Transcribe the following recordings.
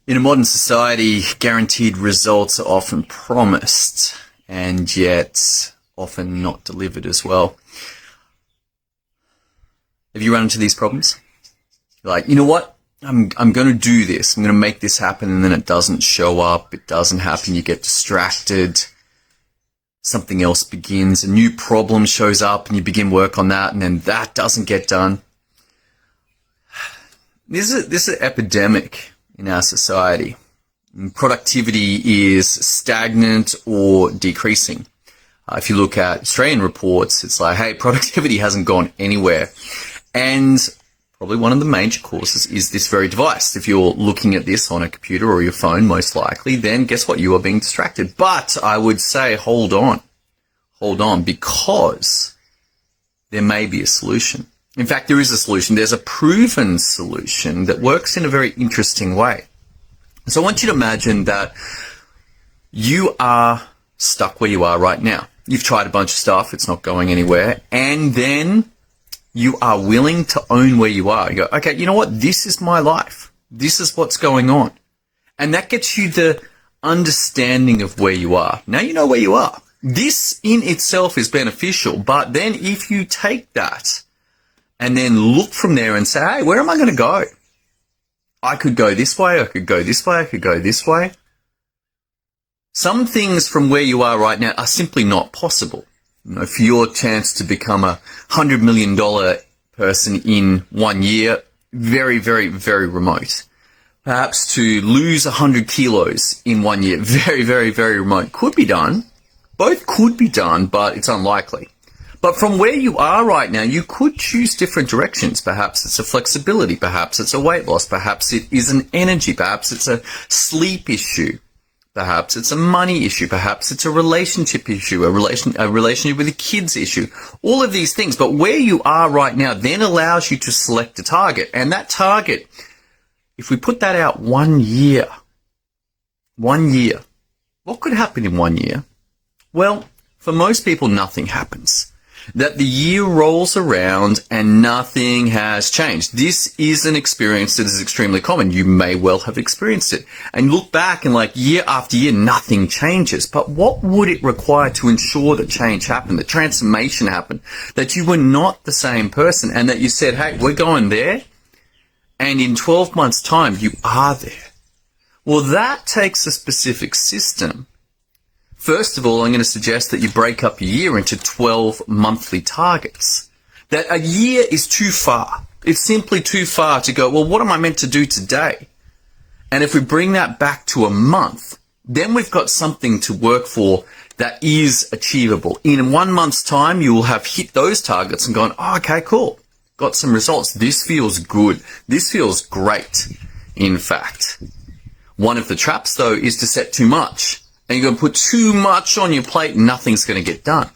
In a modern society, guaranteed results are often promised and yet often not delivered as well. Have you run into these problems? You're like, you know what? I'm going to do this. I'm going to make this happen, and then it doesn't show up. It doesn't happen. You get distracted. Something else begins. A new problem shows up, and you begin work on that, and then that doesn't get done. This is an epidemic in our society. Productivity is stagnant or decreasing. If you look at Australian reports, it's like, hey, productivity hasn't gone anywhere. And probably one of the major causes is this very device. If you're looking at this on a computer or your phone, most likely, then guess what? You are being distracted. But I would say, hold on, because there may be a solution. In fact, there is a solution. There's a proven solution that works in a very interesting way. So I want you to imagine that you are stuck where you are right now. You've tried a bunch of stuff. It's not going anywhere. And then you are willing to own where you are. You go, okay, you know what? This is my life. This is what's going on. And that gets you the understanding of where you are. Now you know where you are. This in itself is beneficial. But then if you take that and then look from there and say, hey, where am I going to go? I could go this way, I could go this way, I could go this way. Some things from where you are right now are simply not possible. You know, for your chance to become a $100 million person in 1 year, very, very, very remote. Perhaps to lose 100 kilos in 1 year, very, very, very remote. Could be done. Both could be done, but it's unlikely. But from where you are right now, you could choose different directions. Perhaps it's a flexibility. Perhaps it's a weight loss. Perhaps it is an energy. Perhaps it's a sleep issue. Perhaps it's a money issue. Perhaps it's a relationship issue, a relationship with the kids issue. All of these things. But where you are right now then allows you to select a target. And that target, if we put that out 1 year, what could happen in 1 year? Well, for most people, nothing happens. That the year rolls around and nothing has changed. This is an experience that is extremely common. You may well have experienced it. And look back and like year after year, nothing changes. But what would it require to ensure that change happened, that transformation happened, that you were not the same person and that you said, hey, we're going there, and in 12 months' time, you are there? Well, that takes a specific system. First of all, I'm going to suggest that you break up your year into 12 monthly targets. That a year is too far. It's simply too far to go, well, what am I meant to do today? And if we bring that back to a month, then we've got something to work for that is achievable. In 1 month's time, you will have hit those targets and gone, oh, okay, cool. Got some results. This feels good. This feels great, in fact. One of the traps, though, is to set too much. And you're going to put too much on your plate, nothing's going to get done.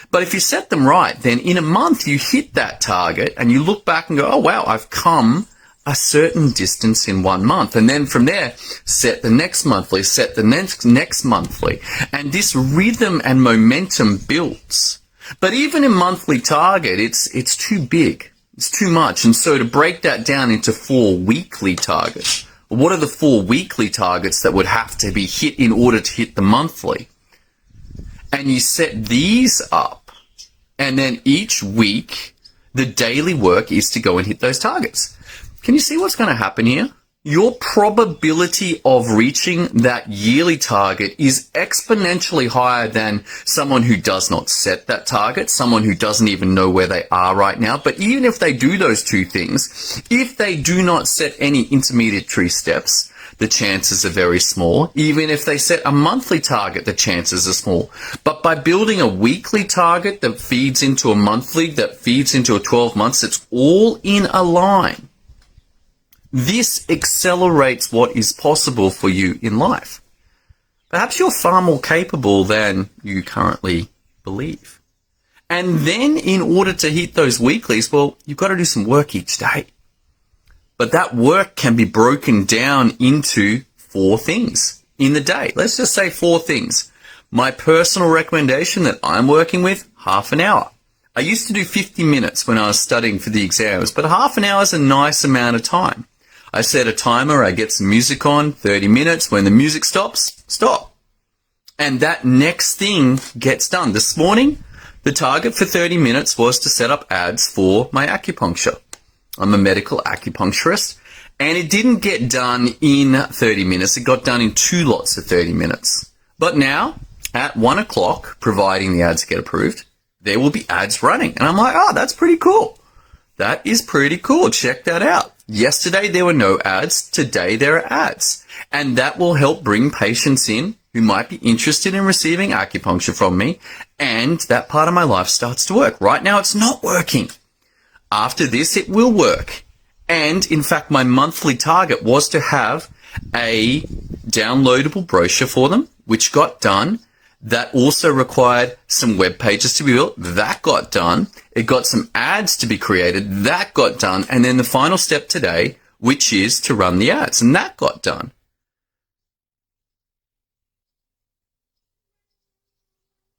But if you set them right, then in a month you hit that target and you look back and go, oh, wow, I've come a certain distance in 1 month. And then from there, set the next monthly, set the next monthly. And this rhythm and momentum builds. But even a monthly target, it's too big. It's too much. And so to break that down into 4 weekly targets, what are the 4 weekly targets that would have to be hit in order to hit the monthly? And you set these up, and then each week, the daily work is to go and hit those targets. Can you see what's going to happen here? Your probability of reaching that yearly target is exponentially higher than someone who does not set that target, someone who doesn't even know where they are right now. But even if they do those two things, if they do not set any intermediary steps, the chances are very small. Even if they set a monthly target, the chances are small. But by building a weekly target that feeds into a monthly, that feeds into a 12 months, it's all in a line. This accelerates what is possible for you in life. Perhaps you're far more capable than you currently believe. And then in order to hit those weeklies, well, you've got to do some work each day. But that work can be broken down into 4 things in the day. Let's just say 4 things. My personal recommendation that I'm working with, half an hour. I used to do 50 minutes when I was studying for the exams, but half an hour is a nice amount of time. I set a timer, I get some music on, 30 minutes. When the music stops, stop. And that next thing gets done. This morning, the target for 30 minutes was to set up ads for my acupuncture. I'm a medical acupuncturist, and it didn't get done in 30 minutes. It got done in 2 lots of 30 minutes. But now, at 1 o'clock, providing the ads get approved, there will be ads running. And I'm like, oh, that's pretty cool. That is pretty cool. Check that out. Yesterday, there were no ads. Today, there are ads. And that will help bring patients in who might be interested in receiving acupuncture from me. And that part of my life starts to work. Right now, it's not working. After this, it will work. And in fact, my monthly target was to have a downloadable brochure for them, which got done. That also required some web pages to be built. That got done. It got some ads to be created. That got done. And then the final step today, which is to run the ads. And that got done.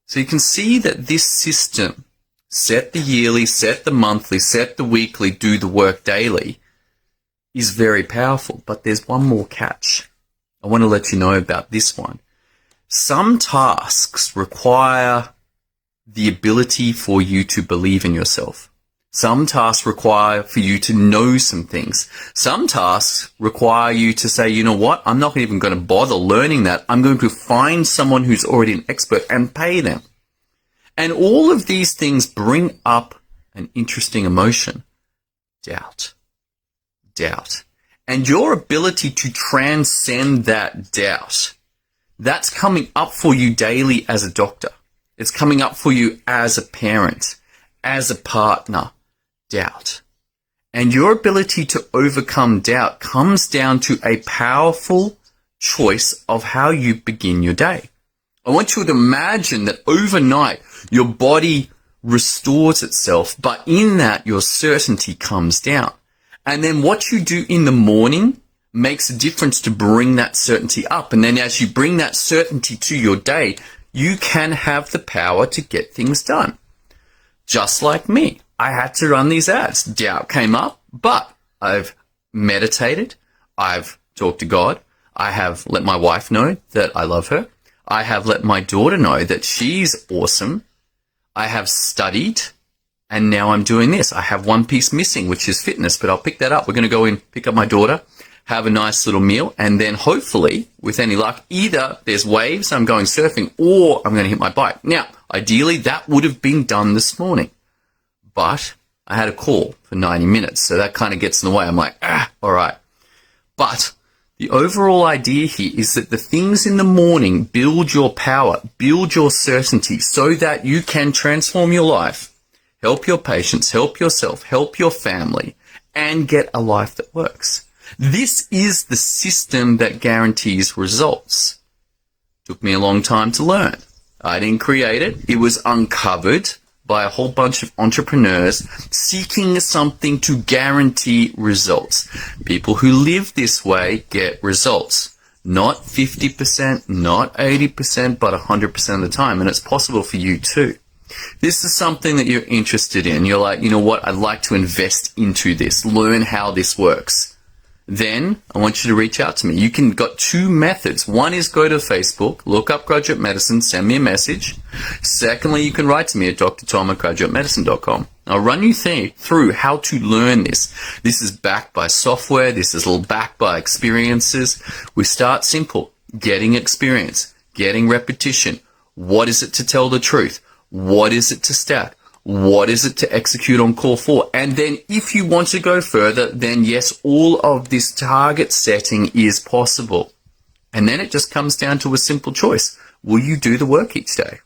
So you can see that this system, set the yearly, set the monthly, set the weekly, do the work daily, is very powerful. But there's one more catch. I want to let you know about this one. Some tasks require the ability for you to believe in yourself. Some tasks require for you to know some things. Some tasks require you to say, you know what, I'm not even going to bother learning that. I'm going to find someone who's already an expert and pay them. And all of these things bring up an interesting emotion. Doubt. Doubt. And your ability to transcend that doubt, that's coming up for you daily as a doctor. It's coming up for you as a parent, as a partner. Doubt. And your ability to overcome doubt comes down to a powerful choice of how you begin your day. I want you to imagine that overnight your body restores itself, but in that your certainty comes down. And then what you do in the morning makes a difference to bring that certainty up. And then as you bring that certainty to your day, you can have the power to get things done. Just like me, I had to run these ads. Doubt came up, but I've meditated. I've talked to God. I have let my wife know that I love her. I have let my daughter know that she's awesome. I have studied, and now I'm doing this. I have one piece missing, which is fitness, but I'll pick that up. We're going to go in, pick up my daughter, have a nice little meal, and then hopefully, with any luck, either there's waves, I'm going surfing, or I'm going to hit my bike. Now, ideally, that would have been done this morning, but I had a call for 90 minutes, so that kind of gets in the way. I'm like, all right. But the overall idea here is that the things in the morning build your power, build your certainty so that you can transform your life, help your patients, help yourself, help your family, and get a life that works. This is the system that guarantees results. Took me a long time to learn. I didn't create it. It was uncovered by a whole bunch of entrepreneurs seeking something to guarantee results. People who live this way get results. Not 50%, not 80%, but 100% of the time. And it's possible for you too. This is something that you're interested in. You're like, you know what? I'd like to invest into this, learn how this works. Then I want you to reach out to me. You can got 2 methods. One is go to Facebook, look up Graduate Medicine, send me a message. Secondly, you can write to me at drtom@graduatemedicine.com. I'll run you through how to learn this. This is backed by software. This is all backed by experiences. We start simple, getting experience, getting repetition. What is it to tell the truth? What is it to stack? What is it to execute on call for? And then if you want to go further, then yes, all of this target setting is possible. And then it just comes down to a simple choice. Will you do the work each day?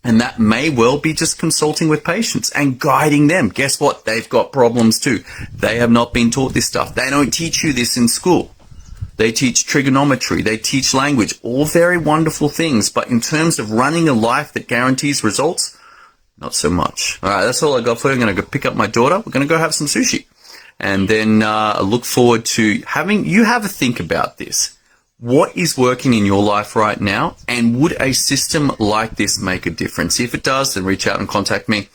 And that may well be just consulting with patients and guiding them. Guess what? They've got problems too. They have not been taught this stuff. They don't teach you this in school. They teach trigonometry. They teach language. All very wonderful things. But in terms of running a life that guarantees results, not so much. All right, that's all I got for you. I'm going to go pick up my daughter. We're going to go have some sushi. And then I look forward to having you have a think about this. What is working in your life right now? And would a system like this make a difference? If it does, then reach out and contact me.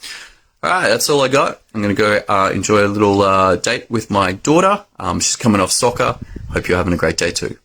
All right, that's all I got. I'm going to go enjoy a little date with my daughter. She's coming off soccer. Hope you're having a great day too.